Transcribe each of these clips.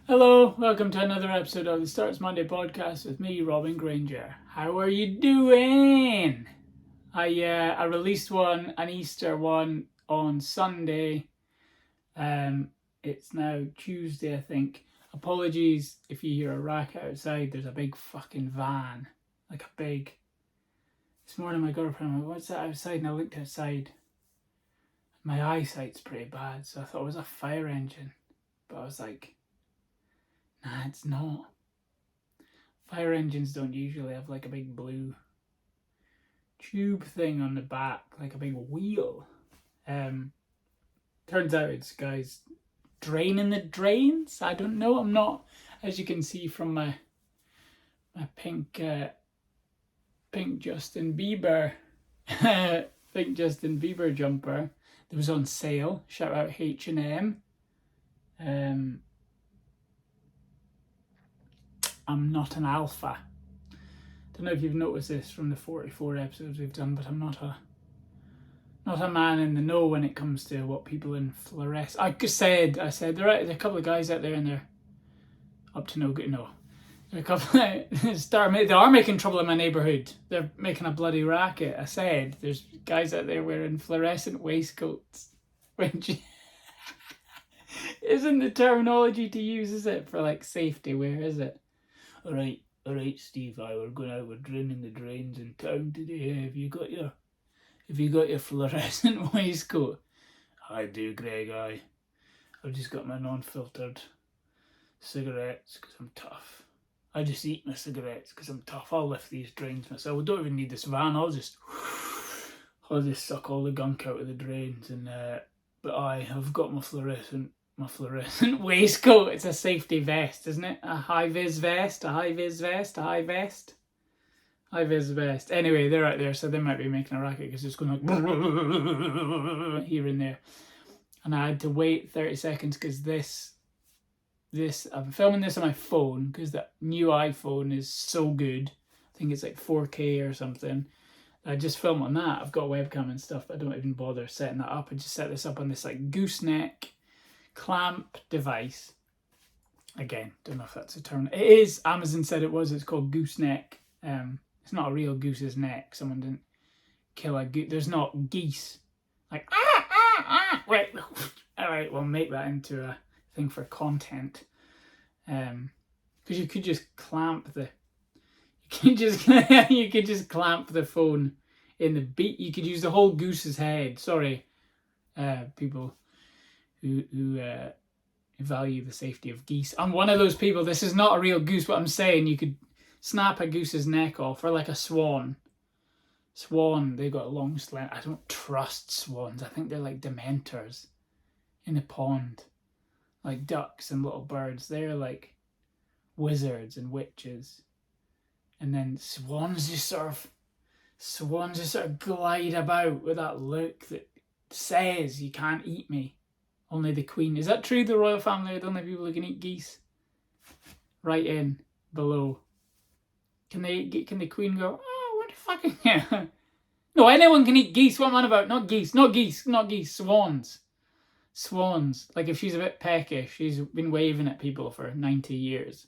Hello, welcome to another episode of the Starts Monday podcast with me, Robin Grainger. How are you doing? I released an Easter one on Sunday. It's now Tuesday, I think. Apologies if you hear a racket outside. There's a big fucking van, This morning my girlfriend went, "What's that outside?" And I looked outside. My eyesight's pretty bad, so I thought it was a fire engine, but I was like, nah, it's not. Fire engines don't usually have like a big blue tube thing on the back, like a big wheel. Turns out it's guys draining the drains. I don't know. I'm not, as you can see from my pink Justin Bieber pink Justin Bieber jumper that was on sale. Shout out H&M. I'm not an alpha. Don't know if you've noticed this from the 44 episodes we've done, but I'm not a man in the know when it comes to what people in Fluorescent. I said there are a couple of guys out there and they're up to no good. No, there are a couple they are making trouble in my neighbourhood. They're making a bloody racket. I said there's guys out there wearing fluorescent waistcoats, which isn't the terminology to use, is it, for like safety wear, is it? All right, Steve. We're going out. We're draining the drains in town today. Have you got your fluorescent waistcoat? I do, Greg. I've just got my non-filtered cigarettes because I'm tough. I just eat my cigarettes because I'm tough. I'll lift these drains myself. We don't even need this van. I'll just suck all the gunk out of the drains. And but I've got my fluorescent waistcoat. It's a safety vest, isn't it? A high-vis vest. Anyway, they're out there, so they might be making a racket because it's going like here and there. And I had to wait 30 seconds because this I'm filming this on my phone because the new iPhone is so good. I think it's like 4K or something. I just film on that. I've got a webcam and stuff, but I don't even bother setting that up. I just set this up on this like Goose Neck clamp device. Again, don't know if that's a term. It is. Amazon said it was. It's called Goose Neck. It's not a real goose's neck. Someone didn't kill a goose. There's not geese like Wait, all right. We'll make that into a thing for content. Because you could just clamp the. You could just clamp the phone in the beak. You could use the whole goose's head. Sorry, people who value the safety of geese. I'm one of those people. This is not a real goose. What I'm saying, you could snap a goose's neck off, or like a swan. Swan, they got a long slant. I don't trust swans. I think they're like dementors in a pond, like ducks and little birds. They're like wizards and witches, and then swans just sort of glide about with that look that says you can't eat me. Only the Queen. Is that true? The royal family are the only people who can eat geese? Write in below. Can the Queen go, oh, what the fucking yeah? No, anyone can eat geese. What am I on about? Not geese. Swans. Like if she's a bit peckish, she's been waving at people for 90 years.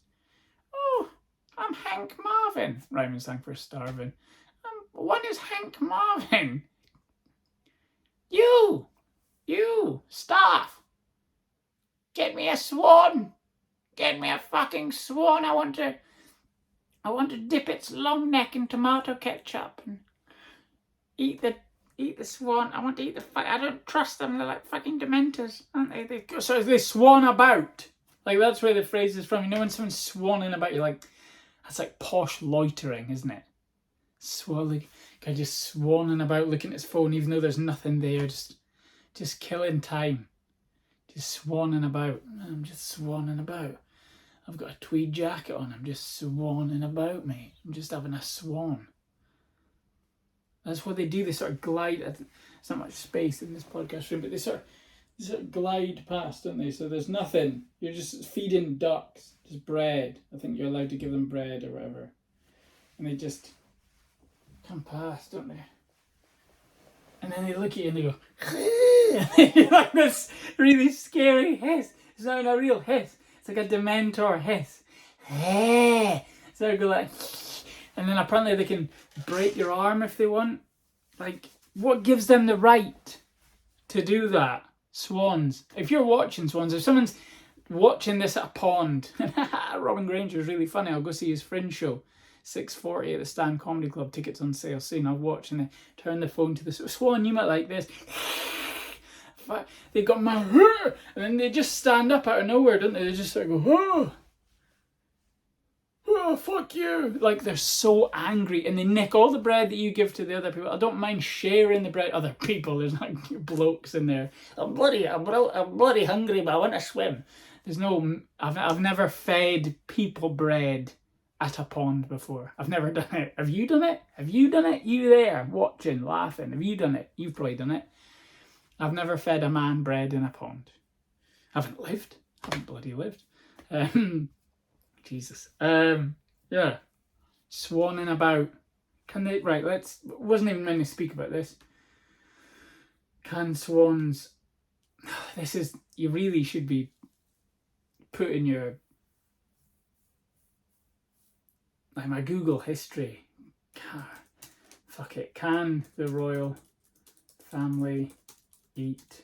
Oh, I'm Hank Marvin. Rhyming song for starving. What is Hank Marvin? You, staff, get me a swan. Get me a fucking swan. I want to dip its long neck in tomato ketchup and eat the swan. I want to eat the I don't trust them. They're like fucking dementors, aren't they? So they swan about. Like that's where the phrase is from. You know when someone's swanning about, you're like, that's like posh loitering, isn't it? Swelling. Guy just swanning about, looking at his phone, even though there's nothing there, just killing time. Just swanning about. I'm just swanning about. I've got a tweed jacket on. I'm just swanning about, mate. I'm just having a swan. That's what they do. They sort of glide. There's not much space in this podcast room, but they sort of glide past, don't they? So there's nothing. You're just feeding ducks, just bread. I think you're allowed to give them bread or whatever. And they just come past, don't they? And then they look at you and they go, like this really scary hiss. It's not a real hiss. It's like a Dementor hiss. So I go like, and then apparently they can break your arm if they want. Like, what gives them the right to do that? Swans. If you're watching swans, if someone's watching this at a pond, Robin Grainger is really funny. I'll go see his Fringe show, 6:40 at the Stand Comedy Club. Tickets on sale soon. I'll watch and they turn the phone to the swan. You might like this. They've got my, and then they just stand up out of nowhere, don't they? They just sort of go, oh, fuck you. Like, they're so angry, and they nick all the bread that you give to the other people. I don't mind sharing the bread. Other people, there's like blokes in there. I'm bloody hungry, but I want to swim. There's no, I've never fed people bread at a pond before. I've never done it. Have you done it? Have you done it? You there, watching, laughing. Have you done it? You've probably done it. I've never fed a man bread in a pond. I haven't lived. I haven't bloody lived. Jesus. Yeah. Swanning about. Can they... Right, wasn't even meant to speak about this. Can swans... This is... You really should be putting your... Like my Google history. Fuck it. Can the royal family eat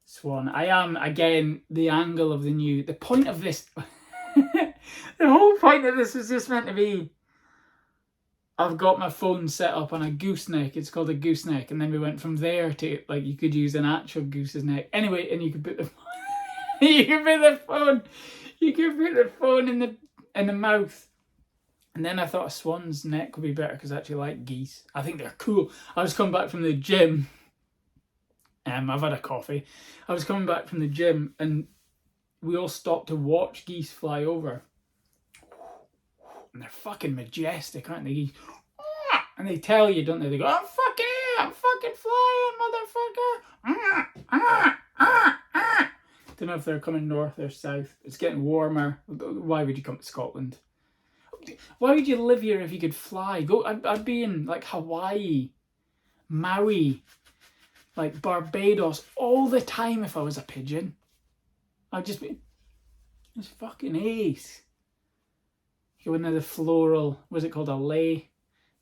swan? I am, again, the angle of the point of this... The whole point of this was just meant to be, I've got my phone set up on a Goose Neck. It's called a Goose Neck. And then we went from there to, like, you could use an actual goose's neck. Anyway, and you could put the you could put the phone in the mouth. And then I thought a swan's neck would be better because I actually like geese. I think they're cool. I was coming back from the gym. I've had a coffee. I was coming back from the gym and we all stopped to watch geese fly over. And they're fucking majestic, aren't they? Geese. And they tell you, don't they? They go, I'm fucking flying, motherfucker. Don't know if they're coming north or south. It's getting warmer. Why would you come to Scotland? Why would you live here if you could fly? I'd be in like Hawaii, Maui, like Barbados all the time if I was a pigeon. I'd just be... It's fucking ace. Go into the floral... Was it called a lei?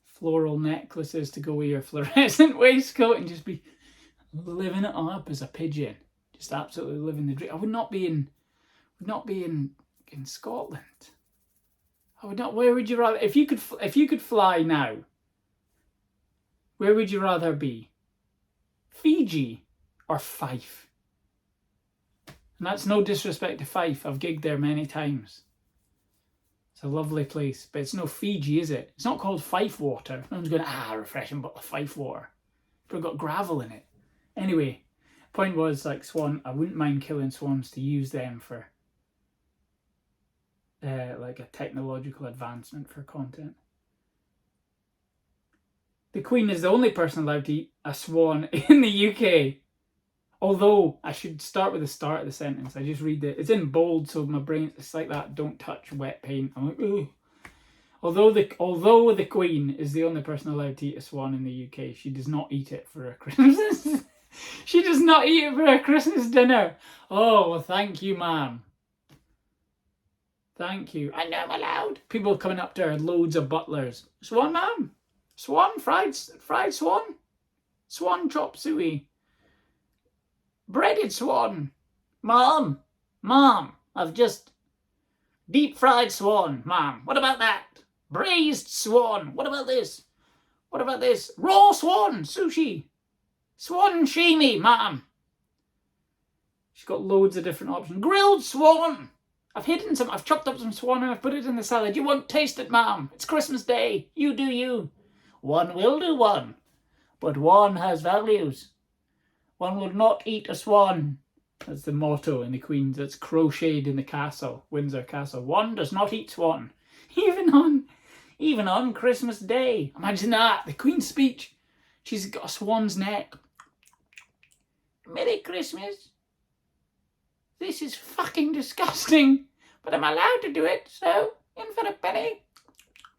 Floral necklaces to go with your fluorescent waistcoat and just be living it up as a pigeon. Just absolutely living the dream. I would not be in Scotland. I would not... Where would you rather... If you could fly now, where would you rather be? Fiji or Fife? And that's no disrespect to Fife. I've gigged there many times. It's a lovely place. But it's no Fiji, is it? It's not called Fife water. No one's going, refreshing bottle of Fife water. But it's got gravel in it. Anyway, point was, like, swan, I wouldn't mind killing swans to use them for like a technological advancement for content. The Queen is the only person allowed to eat a swan in the UK. Although, I should start with the start of the sentence. I just read it. It's in bold, so my brain, it's like that, don't touch wet paint. I'm like, ooh. Although the Queen is the only person allowed to eat a swan in the UK, she does not eat it for her Christmas. She does not eat it for her Christmas dinner. Oh, well, thank you, ma'am. Thank you. I know I'm allowed. People coming up to her, loads of butlers. Swan, ma'am. Swan, fried swan. Swan chop suey. Breaded swan. Mom, I've just deep fried swan, Mom. What about that? Braised swan. What about this? Raw swan, sushi. Swan sashimi, Mom. She's got loads of different options. Grilled swan. I've chopped up some swan and I've put it in the salad. You won't taste it, Mom. It's Christmas Day. You do you. One will do one. But one has values. One will not eat a swan. That's the motto in the Queen's. That's crocheted in the castle, Windsor Castle. One does not eat swan. Even on Christmas Day. Imagine that. The Queen's speech. She's got a swan's neck. Merry Christmas. This is fucking disgusting. But I'm allowed to do it, so in for a penny.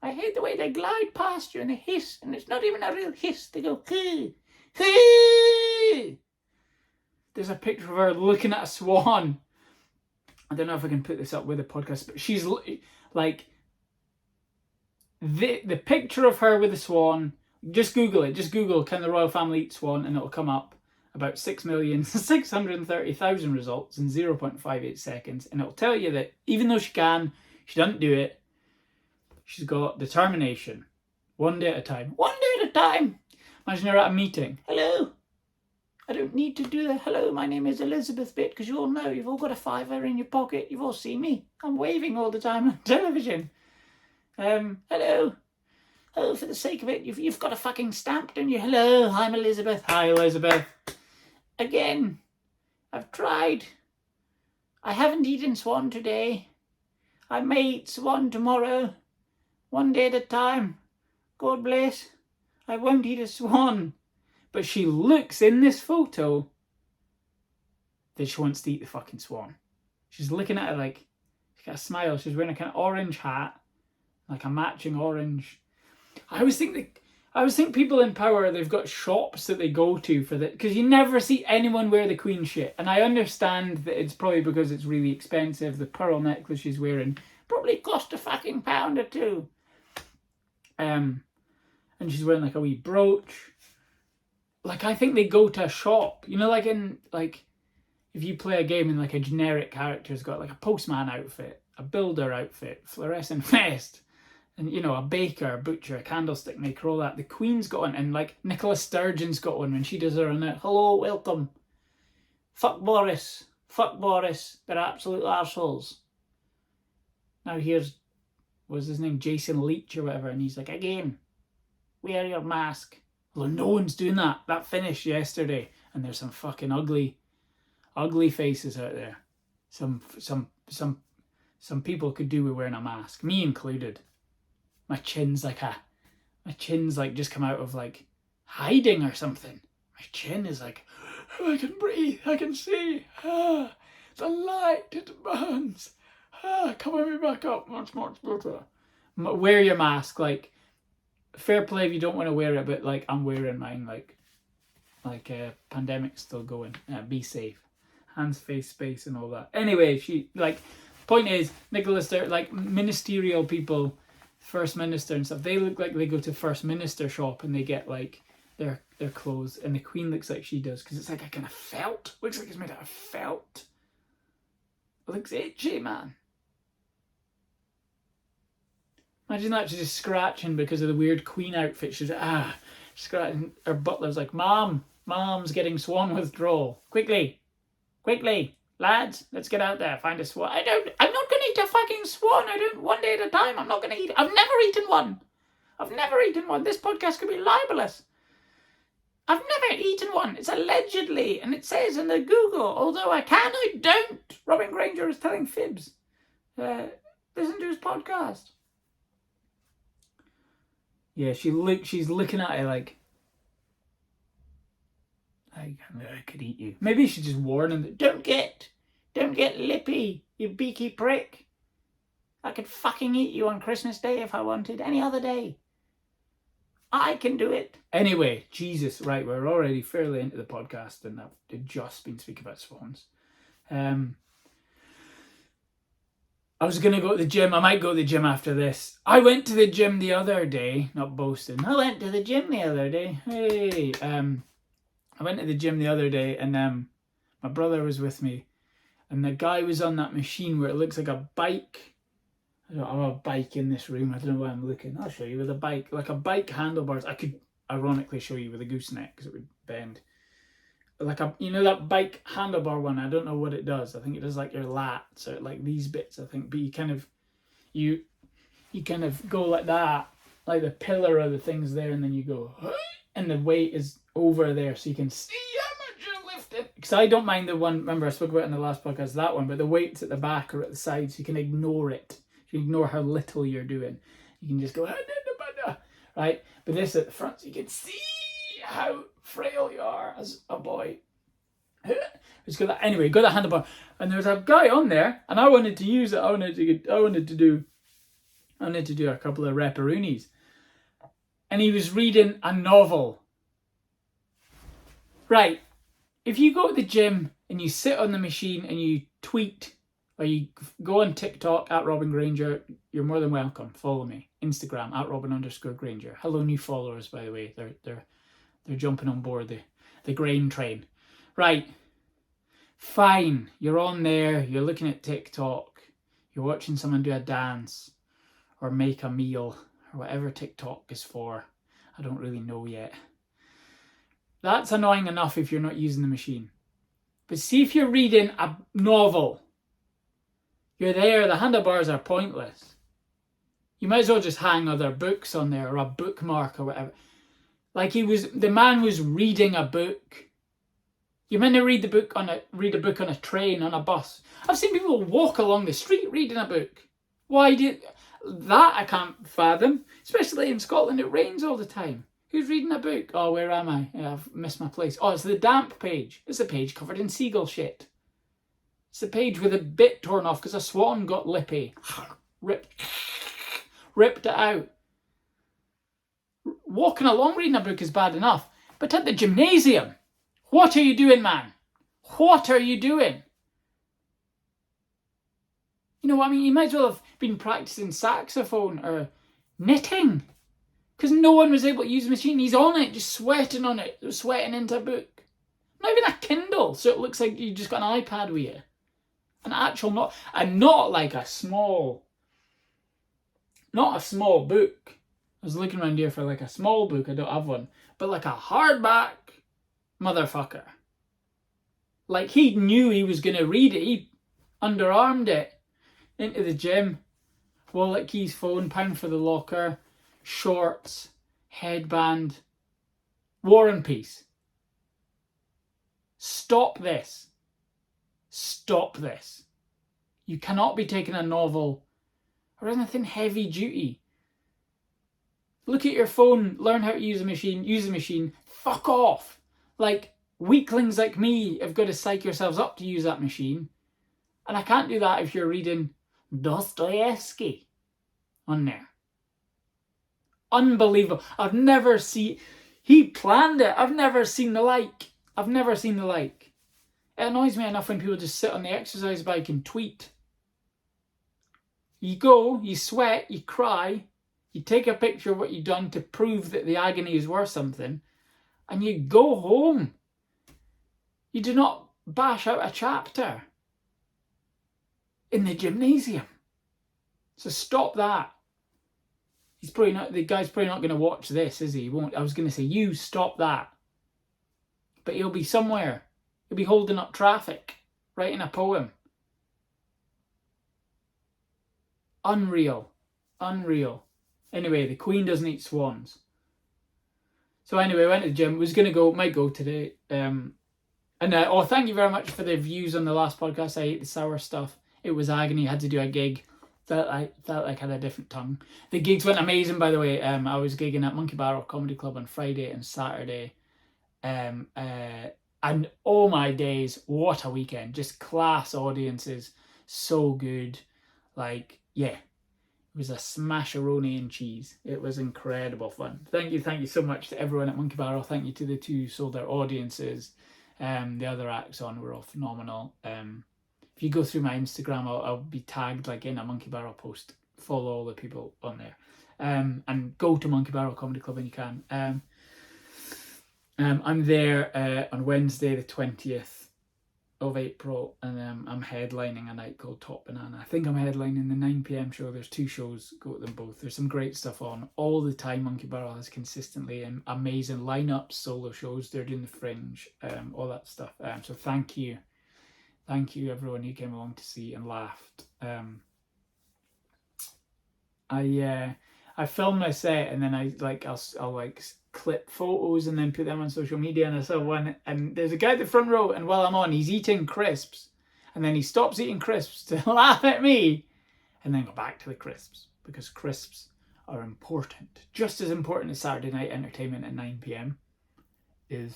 I hate the way they glide past you and they hiss. And it's not even a real hiss. They go, hee, hee. There's a picture of her looking at a swan. I don't know if I can put this up with the podcast, but she's like, the picture of her with the swan, just Google it. Just Google, can the royal family eat swan? And it'll come up about 6,630,000 results in 0.58 seconds. And it'll tell you that even though she doesn't do it. She's got determination. One day at a time. One day at a time. Imagine you're at a meeting. Hello. I don't need to do the hello, my name is Elizabeth bit, because you all know, you've all got a fiver in your pocket. You've all seen me. I'm waving all the time on television. Hello. Oh, for the sake of it, you've got a fucking stamp, don't you? Hello, I'm Elizabeth. Hi, Elizabeth. Again, I've tried. I haven't eaten swan today. I may eat swan tomorrow. One day at a time. God bless. I won't eat a swan. But she looks in this photo that she wants to eat the fucking swan. She's looking at it like, she's got a smile. She's wearing a kind of orange hat, like a matching orange. I always think people in power, they've got shops that they go to for that, because you never see anyone wear the Queen shit. And I understand that it's probably because it's really expensive. The pearl necklace she's wearing probably cost a fucking £1 or £2. And she's wearing like a wee brooch. Like, I think they go to a shop, you know, like if you play a game and like a generic character's got like a postman outfit, a builder outfit, fluorescent vest, and, you know, a baker, a butcher, a candlestick maker, all that. The Queen's got one, and like Nicola Sturgeon's got one when she does her on it. Hello, welcome. Fuck Boris. Fuck Boris. They're absolute arseholes. Now here's, what's his name? Jason Leach or whatever, and he's like, again, wear your mask. Well, no one's doing that. That finished yesterday, and there's some fucking ugly faces out there. Some people could do with wearing a mask, me included. My chin's like just come out of like hiding or something. My chin is like, I can breathe, I can see. The light, it burns. Cover me back up, much better. Wear your mask, like, fair play if you don't want to wear it, but like, I'm wearing mine, like pandemic's still going. Be safe. Hands, face, space, and all that. Anyway, point is, Nicola Sturgeon, like ministerial people, First Minister and stuff, they look like they go to First Minister shop and they get like their clothes, and the Queen looks like she does, because it's like a kind of felt. Looks like it's made out of felt. It looks itchy, man. Imagine that, she's just scratching because of the weird Queen outfit. She's scratching. Her butler's like, Mom's getting swan withdrawal. Quickly, lads, let's get out there, find a swan. I'm not going to eat a fucking swan. One day at a time, I'm not going to eat it. I've never eaten one. This podcast could be libelous. I've never eaten one. It's allegedly, and it says in the Google, although I don't. Robin Grainger is telling fibs. Listen to his podcast. Yeah, she's looking at it like, I could eat you. Maybe she's just warning them, don't get lippy, you beaky prick. I could fucking eat you on Christmas Day if I wanted, any other day. I can do it. Anyway, Jesus, right, we're already fairly into the podcast, and I've just been speaking about swans. I was going to go to the gym. I might go to the gym after this. I went to the gym the other day. Not boasting. I went to the gym the other day. Hey. I went to the gym the other day, and my brother was with me. And the guy was on that machine where it looks like a bike. I don't have a bike in this room. I don't know why I'm looking. I'll show you with a bike. Like a bike handlebars. I could ironically show you with a Goose Neck because it would bend. Like that bike handlebar one, I don't know what it does. I think it does like your lats or like these bits, I think. But you kind of go like that, like the pillar of the thing's there, and then you go, and the weight is over there, so you can see how much you're lifting. Because I don't mind the one, remember I spoke about it in the last podcast, that one, but the weight's at the back or at the side, so you can ignore it. You can ignore how little you're doing. You can just go, right? But this at the front, so you can see how frail you are as a boy. Anyway, got that handlebar, and there was a guy on there, and I wanted to use it. I wanted to do a couple of reparoonies, and he was reading a novel. Right, if you go to the gym and you sit on the machine and you tweet Or you go on TikTok at Robin Grainger. You're more than welcome. Follow me. Instagram at Robin_Grainger. Hello, new followers, by the way. They're jumping on board the grain train. Right. Fine. You're on there. You're looking at TikTok. You're watching someone do a dance or make a meal or whatever TikTok is for. I don't really know yet. That's annoying enough if you're not using the machine. But see if you're reading a novel. You're there, the handlebars are pointless. You might as well just hang other books on there or a bookmark or whatever. Like the man was reading a book. You meant to read a book on a train, on a bus. I've seen people walk along the street reading a book. Why did that? I can't fathom. Especially in Scotland, it rains all the time. Who's reading a book? Oh, where am I? Yeah, I've missed my place. Oh, it's the damp page. It's a page covered in seagull shit. It's the page with a bit torn off because a swan got lippy. Ripped it out. Walking along reading a book is bad enough. But at the gymnasium, what are you doing, man? What are you doing? You know what I mean? You might as well have been practicing saxophone or knitting. Because no one was able to use the machine. He's on it, just sweating on it. Sweating into a book. Not even a Kindle, so it looks like you just got an iPad with you. An actual, not like a small, not a small book. I was looking around here for like a small book. I don't have one. But like a hardback motherfucker. Like he knew he was going to read it. He underarmed it into the gym. Wallet, keys, phone, pound for the locker, shorts, headband, War and Peace. Stop this. Stop this. You cannot be taking a novel or anything heavy duty. Look at your phone, learn how to use a machine, use the machine, fuck off. Like, weaklings like me have got to psych yourselves up to use that machine. And I can't do that if you're reading Dostoevsky on there. Unbelievable. He planned it. I've never seen the like. It annoys me enough when people just sit on the exercise bike and tweet. You go, you sweat, you cry, you take a picture of what you've done to prove that the agony is worth something, and you go home. You do not bash out a chapter in the gymnasium. So stop that. The guy's probably not going to watch this, is he? He won't. I was going to say, you stop that. But he'll be somewhere. He'll be holding up traffic, writing a poem. Unreal. Anyway, the Queen doesn't eat swans. So anyway, I went to the gym. Might go today. Thank you very much for the views on the last podcast. I ate the sour stuff. It was agony. I had to do a gig. Felt like I had a different tongue. The gigs went amazing, by the way. I was gigging at Monkey Barrel Comedy Club on Friday and Saturday. And oh my days, what a weekend. Just class audiences. So good. Like, yeah. It was a smasheroni and cheese. It was incredible fun. Thank you so much to everyone at Monkey Barrel. Thank you to the two sold out audiences. The other acts on were all phenomenal. If you go through my Instagram, I'll be tagged like in a Monkey Barrel post. Follow all the people on there. And go to Monkey Barrel Comedy Club when you can. I'm there on Wednesday the 20th of April, and I'm headlining a night called Top Banana. I think I'm headlining the 9 p.m. show. There's 2 shows, go to them both. There's some great stuff on all the time. Monkey Barrel has consistently amazing lineups, solo shows. They're doing the Fringe, all that stuff. So thank you everyone who came along to see and laughed. I filmed my set, and then I'll clip photos and then put them on social media. And I saw one, and there's a guy at the front row, and while I'm on, he's eating crisps, and then he stops eating crisps to laugh at me, and then go back to the crisps, because crisps are important. Just as important as Saturday night entertainment at 9 p.m. is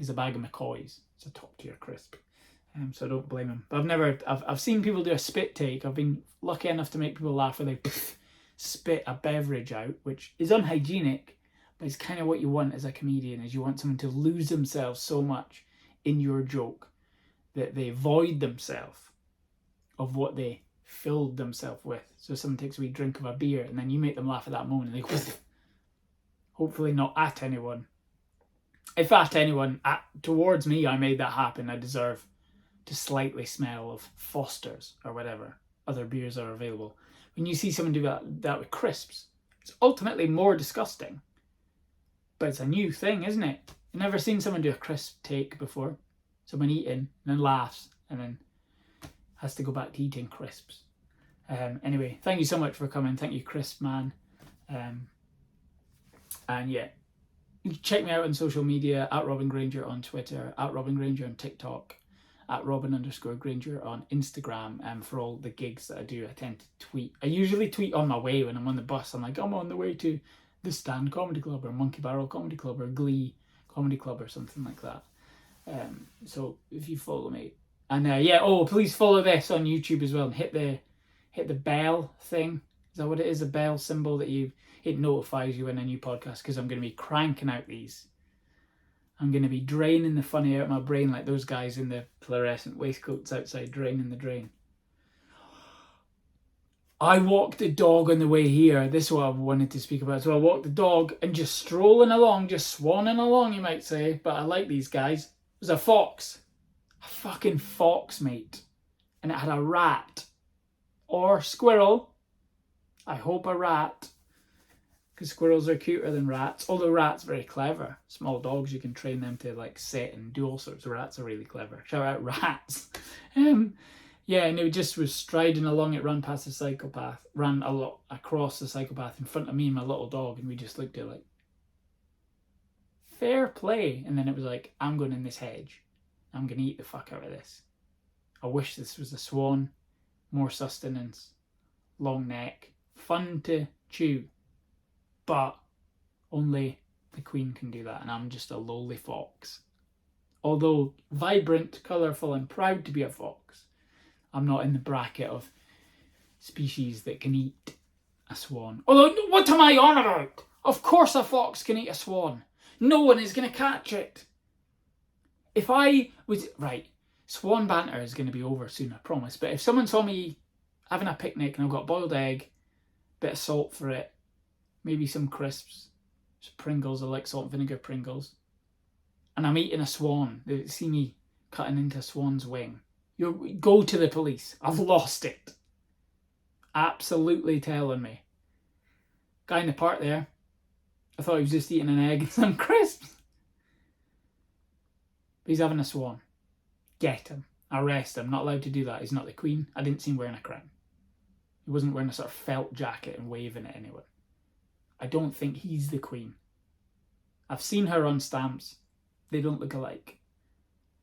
a bag of McCoys. It's a top tier crisp. So I don't blame him. But I've seen people do a spit take. I've been lucky enough to make people laugh where they spit a beverage out, which is unhygienic, but it's kind of what you want as a comedian, is you want someone to lose themselves so much in your joke that they void themselves of what they filled themselves with. So someone takes a wee drink of a beer and then you make them laugh at that moment and they go, hopefully not at anyone. If at anyone, towards me, I made that happen, I deserve to slightly smell of Foster's or whatever other beers are available. When you see someone do that with crisps, it's ultimately more disgusting. But it's a new thing, isn't it? I've never seen someone do a crisp take before. Someone eating and then laughs and then has to go back to eating crisps. Anyway, thank you so much for coming. Thank you, Crisp Man. And yeah, you can check me out on social media, at Robin Grainger on Twitter, at Robin Grainger on TikTok, at Robin_Grainger on Instagram. For all the gigs that I do, I tend to tweet. I usually tweet on my way when I'm on the bus. I'm like, I'm on the way to the Stand Comedy Club or Monkey Barrel Comedy Club or Glee Comedy Club or something like that. So if you follow me, and please follow this on YouTube as well and hit the bell thing. Is that what it is? A bell symbol that it notifies you when a new podcast, because I'm going to be cranking out these. I'm going to be draining the funny out of my brain like those guys in the fluorescent waistcoats outside draining the drain. I walked the dog on the way here. This is what I wanted to speak about. So I walked the dog and just strolling along, just swanning along, you might say. But I like these guys. It was a fox. A fucking fox, mate. And it had a rat. Or squirrel. I hope a rat. Because squirrels are cuter than rats. Although rats are very clever. Small dogs, you can train them to like sit and do all sorts. Rats are really clever. Shout out rats. Yeah, and it just was striding along. It ran past the psychopath, ran across the psychopath in front of me and my little dog, and we just looked at it like, fair play. And then it was like, I'm going in this hedge. I'm going to eat the fuck out of this. I wish this was a swan. More sustenance. Long neck. Fun to chew. But only the queen can do that, and I'm just a lowly fox. Although vibrant, colourful, and proud to be a fox, I'm not in the bracket of species that can eat a swan. Although, what am I on about? Of course a fox can eat a swan. No one is going to catch it. If I was... Right, swan banter is going to be over soon, I promise. But if someone saw me having a picnic and I've got boiled egg, bit of salt for it, maybe some crisps, some Pringles, I like salt and vinegar Pringles, and I'm eating a swan, they see me cutting into a swan's wing, you go to the police. I've lost it. Absolutely telling me. Guy in the park there, I thought he was just eating an egg and some crisps. But he's having a swan. Get him. Arrest him. Not allowed to do that. He's not the queen. I didn't see him wearing a crown. He wasn't wearing a sort of felt jacket and waving at anyone. I don't think he's the queen. I've seen her on stamps. They don't look alike.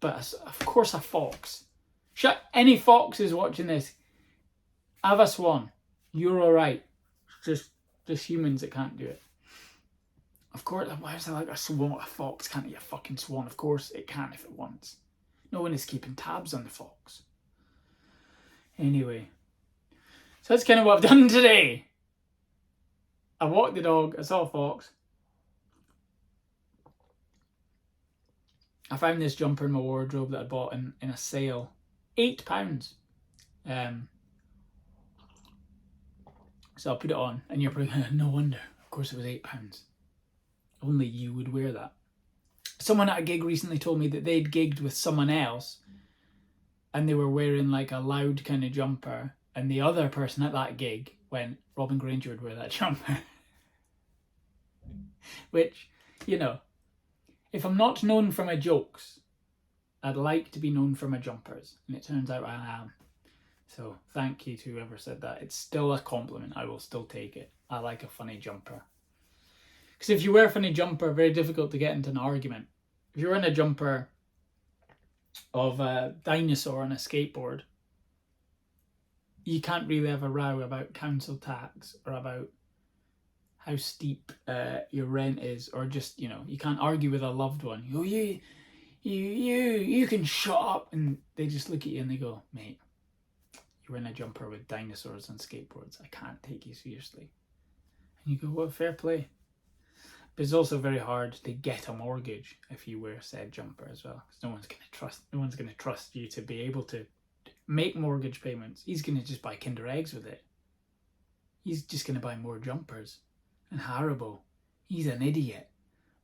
But of course a fox. Any foxes watching this, have a swan. You're alright. Just humans that can't do it. Of course, why is it like a swan? A fox can't eat a fucking swan. Of course it can if it wants. No one is keeping tabs on the fox. Anyway. So that's kind of what I've done today. I walked the dog, I saw a fox. I found this jumper in my wardrobe that I bought in a sale. £8. So I'll put it on and you're probably, no wonder, of course it was £8. Only you would wear that. Someone at a gig recently told me that they'd gigged with someone else and they were wearing like a loud kind of jumper, and the other person at that gig went, Robin Grainger would wear that jumper. Which, you know, if I'm not known for my jokes, I'd like to be known for my jumpers, and it turns out I am. So thank you to whoever said that. It's still a compliment. I will still take it. I like a funny jumper. Because if you wear a funny jumper, very difficult to get into an argument. If you're in a jumper of a dinosaur on a skateboard, you can't really have a row about council tax or about how steep your rent is, or just, you know, you can't argue with a loved one. You go, you can shut up, and they just look at you and they go, mate, you're in a jumper with dinosaurs on skateboards. I can't take you seriously. And you go, well, fair play. But it's also very hard to get a mortgage if you wear said jumper as well, because no one's going to trust you to be able to make mortgage payments. He's going to just buy Kinder Eggs with it. He's just going to buy more jumpers and Haribo. He's an idiot.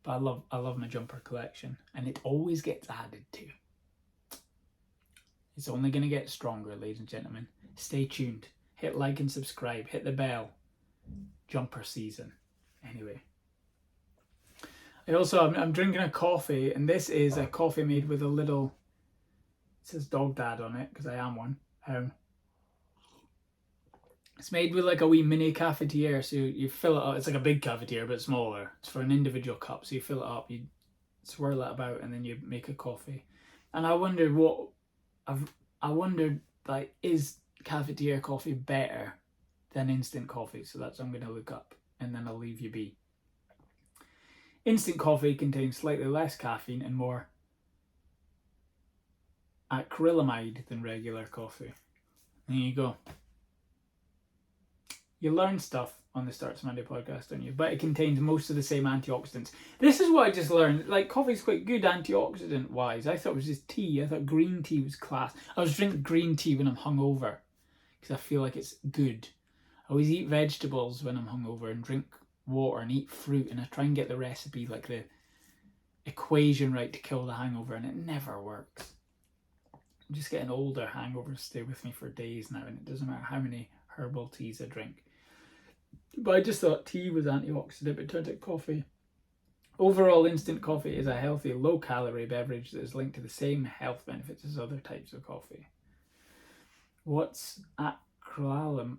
But I love my jumper collection, and it always gets added to. It's only going to get stronger, ladies and gentlemen. Stay tuned. Hit like and subscribe. Hit the bell. Jumper season. Anyway. I'm drinking a coffee, and this is a coffee made with a little, it says dog dad on it, because I am one. It's made with like a wee mini cafetiere, so you fill it up. It's like a big cafetiere, but smaller. It's for an individual cup, so you fill it up, you swirl it about, and then you make a coffee. And I wondered like, is cafetiere coffee better than instant coffee? So that's what I'm going to look up, and then I'll leave you be. Instant coffee contains slightly less caffeine and more acrylamide than regular coffee. There you go. You learn stuff on the Starts Monday podcast, don't you? But it contains most of the same antioxidants. This is what I just learned. Like, coffee's quite good antioxidant-wise. I thought it was just tea. I thought green tea was class. I always drink green tea when I'm hungover because I feel like it's good. I always eat vegetables when I'm hungover and drink water and eat fruit, and I try and get the recipe, like the equation right to kill the hangover, and it never works. I'm just getting older. Hangovers stay with me for days now, and it doesn't matter how many herbal teas I drink. But I just thought tea was antioxidant, but it turns out coffee. Overall, instant coffee is a healthy, low-calorie beverage that is linked to the same health benefits as other types of coffee. What's acrylamide?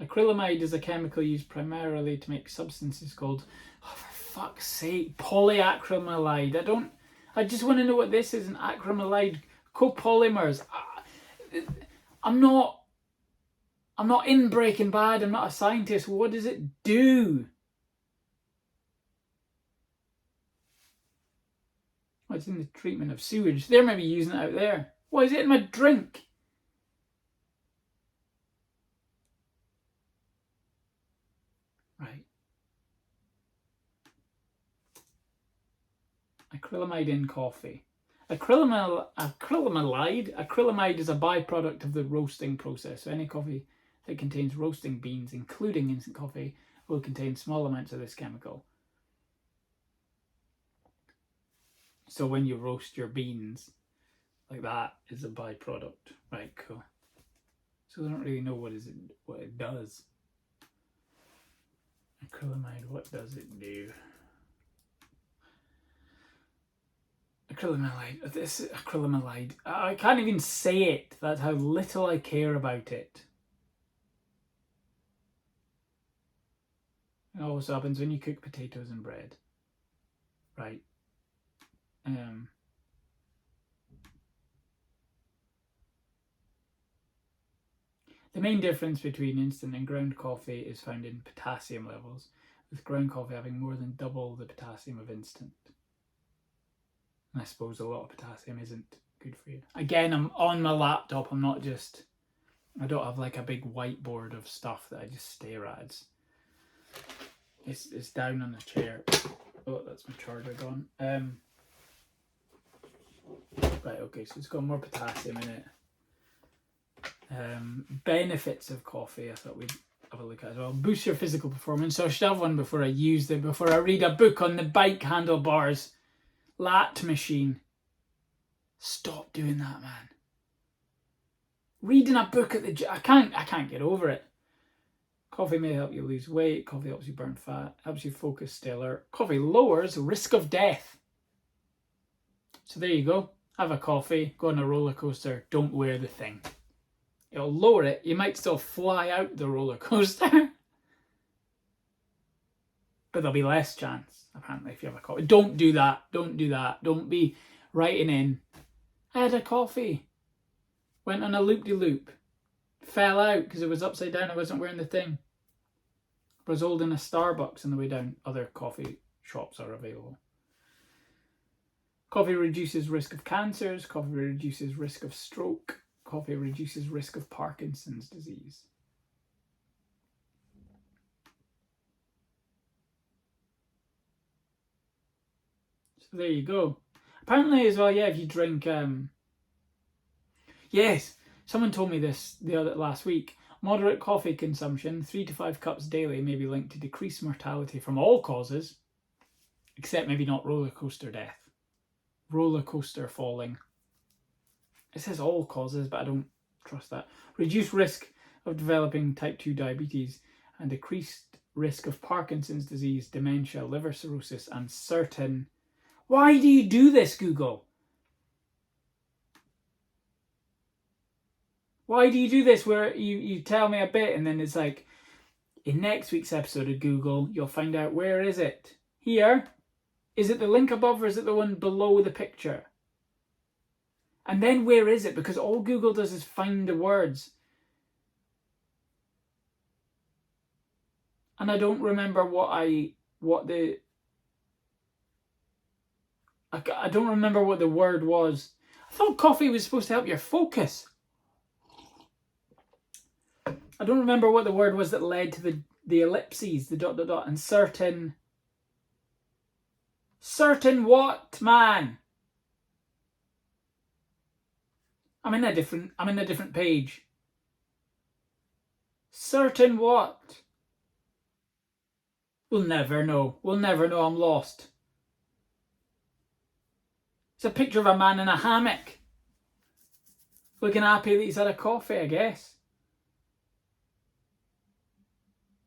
Acrylamide is a chemical used primarily to make substances called, oh, for fuck's sake, polyacrylamide. I just want to know what this is, an acrylamide. Copolymers. I'm not in Breaking Bad. I'm not a scientist. What does it do? Oh, it's in the treatment of sewage. They're maybe using it out there. Why is it in my drink? Right. Acrylamide in coffee. Acrylamide is a byproduct of the roasting process. So any coffee that contains roasting beans, including instant coffee, will contain small amounts of this chemical. So when you roast your beans, like that is a byproduct. Right, cool. So I don't really know what it does. Acrylamide, what does it do? Acrylamide. I can't even say it. That's how little I care about it. It always happens when you cook potatoes and bread. Right. The main difference between instant and ground coffee is found in potassium levels, with ground coffee having more than double the potassium of instant. And I suppose a lot of potassium isn't good for you. Again, I'm on my laptop. I don't have like a big whiteboard of stuff that I just stare at. It's down on the chair. Oh, that's my charger gone. Right, okay, so it's got more potassium in it. Benefits of coffee, I thought we'd have a look at as well. Boost your physical performance. So I should have one before I read a book on the bike handlebars. Lat machine. Stop doing that, man. Reading a book at the gym. I can't get over it. Coffee may help you lose weight. Coffee helps you burn fat. Helps you focus, stay alert. Coffee lowers risk of death. So there you go. Have a coffee. Go on a roller coaster. Don't wear the thing. It'll lower it. You might still fly out the roller coaster. But there'll be less chance, apparently, if you have a coffee. Don't do that. Don't do that. Don't be writing in, I had a coffee. Went on a loop-de-loop. Fell out because it was upside down. I wasn't wearing the thing. I was holding a Starbucks on the way down. Other coffee shops are available. Coffee reduces risk of cancers. Coffee reduces risk of stroke. Coffee reduces risk of Parkinson's disease. So there you go. Apparently as well, yeah, if you drink... Yes, someone told me this last week. Moderate coffee consumption, 3 to 5 cups daily, may be linked to decreased mortality from all causes, except maybe not roller coaster death. Roller coaster falling. It says all causes, but I don't trust that. Reduced risk of developing type 2 diabetes and decreased risk of Parkinson's disease, dementia, liver cirrhosis, and certain... Why do you do this, Google? Why do you do this where you tell me a bit and then it's like, in next week's episode of Google, you'll find out where is it? Here? Is it the link above or is it the one below the picture? And then where is it? Because all Google does is find the words. And I don't remember I don't remember what the word was. I thought coffee was supposed to help your focus. I don't remember what the word was that led to the ellipses, the ... and certain what, man? I'm in a different page. Certain what? We'll never know. I'm lost. It's a picture of a man in a hammock. Looking happy that he's had a coffee, I guess.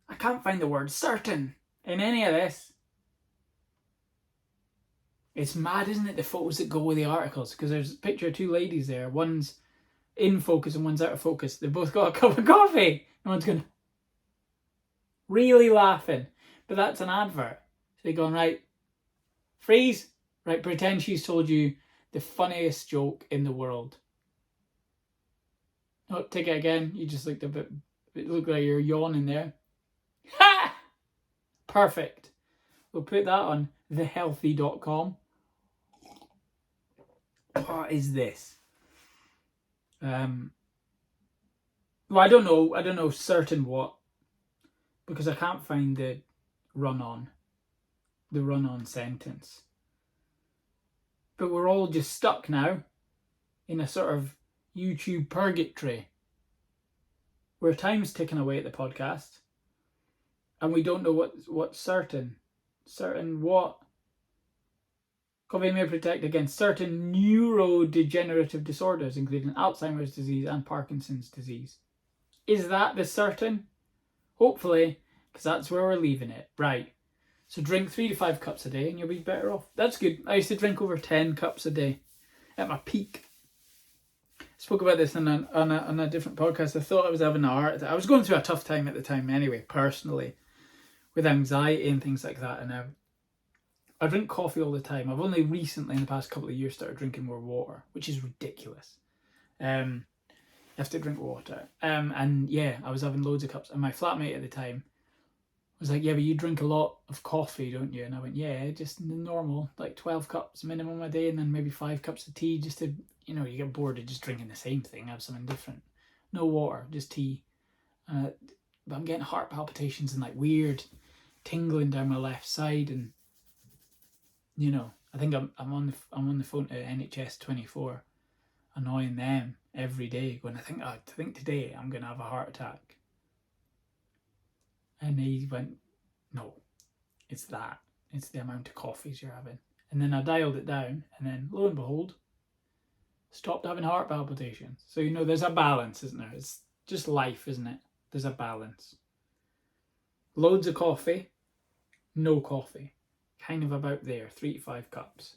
I can't find the word certain in any of this. It's mad, isn't it, the photos that go with the articles? Because there's a picture of two ladies there. One's in focus and one's out of focus. They've both got a cup of coffee. And one's going, really laughing. But that's an advert. So they're going, right, freeze. Right, pretend she's told you the funniest joke in the world. Oh, take it again. You just looked a bit, it looked like you're yawning there. Ha! Perfect. We'll put that on thehealthy.com. What is this? Well, I don't know certain what, because I can't find the run-on sentence. But we're all just stuck now in a sort of YouTube purgatory where time's ticking away at the podcast and we don't know what's certain. Certain what? Coffee may protect against certain neurodegenerative disorders, including Alzheimer's disease and Parkinson's disease. Is that the certain? Hopefully, because that's where we're leaving it. Right. So drink 3 to 5 cups a day and you'll be better off. That's good. I used to drink over 10 cups a day at my peak. I spoke about this on a different podcast. I thought I was having a heart attack. I was going through a tough time at the time anyway, personally, with anxiety and things like that. And I drink coffee all the time. I've only recently, in the past couple of years, started drinking more water, which is ridiculous. You have to drink water. And yeah, I was having loads of cups. And my flatmate at the time was like, yeah, but you drink a lot of coffee, don't you? And I went, yeah, just normal, like 12 cups minimum a day, and then maybe 5 cups of tea, just to, you know, you get bored of just drinking the same thing, have something different. No water, just tea. But I'm getting heart palpitations and like weird tingling down my left side, and you know, I think I'm on the phone to NHS 24, annoying them every day, going, I think today I'm gonna have a heart attack. And he went, no, it's that. It's the amount of coffees you're having. And then I dialed it down, and then lo and behold, stopped having heart palpitations. So, you know, there's a balance, isn't there? It's just life, isn't it? There's a balance. Loads of coffee, no coffee. Kind of about there, 3 to 5 cups.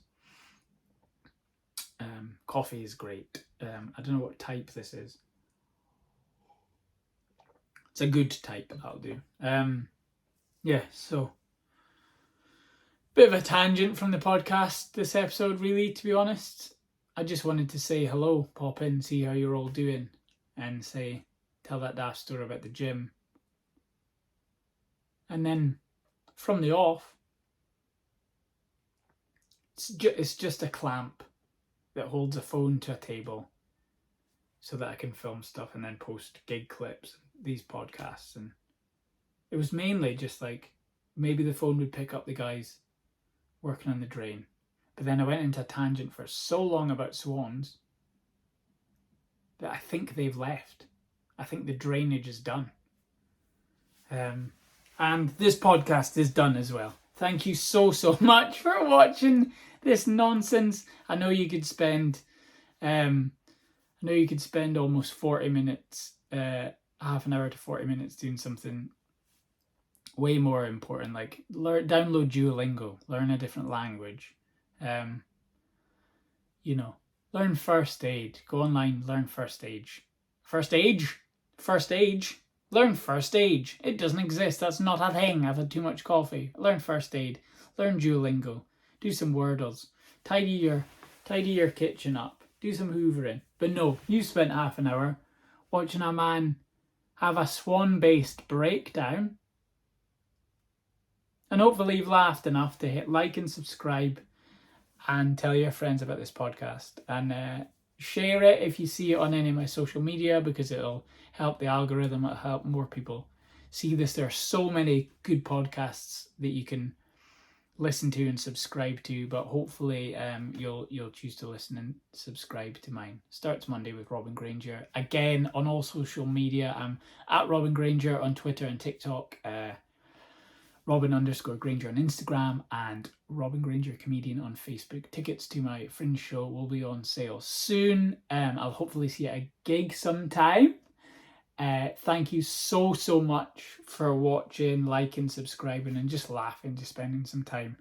Coffee is great. I don't know what type this is. It's a good type, that'll do. Yeah, so bit of a tangent from the podcast this episode, really, to be honest. I just wanted to say hello, pop in, see how you're all doing, and tell that daft story about the gym. And then from the off, it's just a clamp that holds a phone to a table so that I can film stuff and then post gig clips, these podcasts. And it was mainly just like, maybe the phone would pick up the guys working on the drain. But then I went into a tangent for so long about swans that I think they've left. I think the drainage is done. And this podcast is done as well. Thank you so much for watching this nonsense. I know you could spend almost 40 minutes, half an hour to 40 minutes doing something way more important, like download Duolingo, learn a different language, learn first aid, go online, learn first aid. Learn first aid. It doesn't exist. That's not a thing. I've had too much coffee. Learn first aid. Learn Duolingo. Do some Wordles. Tidy your kitchen up. Do some hoovering. But no, you spent half an hour watching a man have a swan-based breakdown. And hopefully you've laughed enough to hit like and subscribe and tell your friends about this podcast. And share it if you see it on any of my social media, because it'll help the algorithm, it'll help more people see this. There are so many good podcasts that you can listen to and subscribe to, but hopefully you'll choose to listen and subscribe to mine. Starts Monday with Robin Grainger. Again, on all social media, I'm at Robin Grainger on Twitter and TikTok, Robin_Grainger on Instagram, and Robin Grainger Comedian on Facebook. Tickets to my Fringe show will be on sale soon. I'll hopefully see you at a gig sometime. Thank you so much for watching, liking, subscribing, and just laughing, just spending some time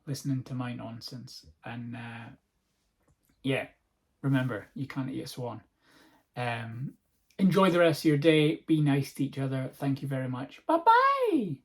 listening to my nonsense. And remember, you can't eat a swan. Enjoy the rest of your day. Be nice to each other. Thank you very much. Bye-bye.